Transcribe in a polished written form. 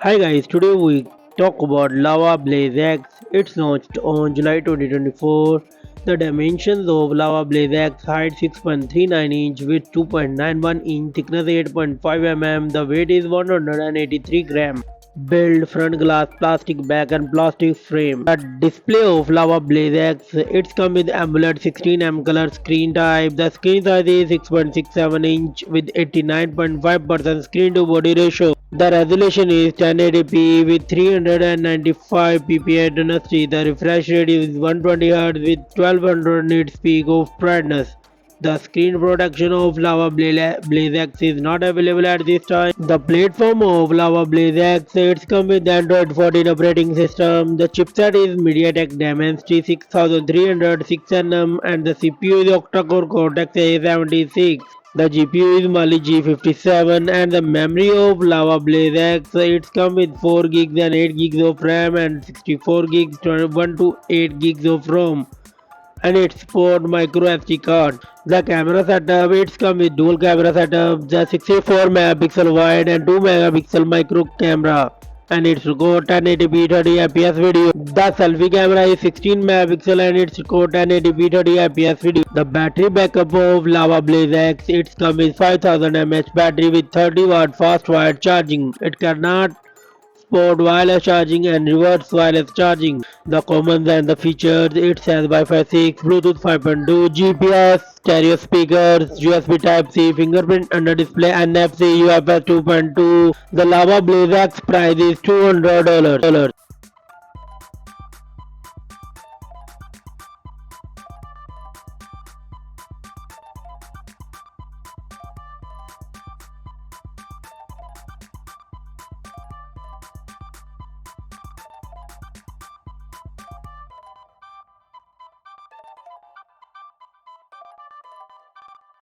Hi guys, today we talk about Lava Blaze X. It's launched on July 2024. The dimensions of Lava Blaze X: height 6.39 inch, width 2.91 inch, thickness 8.5 mm, the weight is 183 gram. Build front glass, plastic back and plastic frame. The display of Lava Blaze X, it's come with AMOLED 16M color screen type. The screen size is 6.67 inch with 89.5% screen to body ratio. The resolution is 1080p with 395 ppi density. The refresh rate is 120Hz with 1200 nits peak of brightness. The screen protection of Lava Blaze X is not available at this time. The platform of Lava Blaze X, it's come with Android 14 operating system. The chipset is MediaTek Dimensity 6300 6nm and the CPU is octa-core Cortex A76. The GPU is Mali G57 and the memory of Lava Blaze X, it's come with 4 gigs and 8 gigs of RAM and 64 gigs 1 to 8 gigs of ROM, and it support micro SD card. The camera setup, it's come with dual camera setup, the 64 megapixel wide and 2 megapixel micro camera, and it's record 1080p 30 fps video. The selfie camera is 16 megapixel and it's record 1080p 30 fps video. The battery backup of Lava Blaze X, it's come with 5000 mAh battery with 30 watt fast wired charging. It cannot support wireless charging and reverse wireless charging. The commons and the features, it has Wi-Fi 6, Bluetooth 5.2, GPS, stereo speakers, USB Type-C, fingerprint under display, NFC, UFS 2.2. The Lava Blaze X price is $200.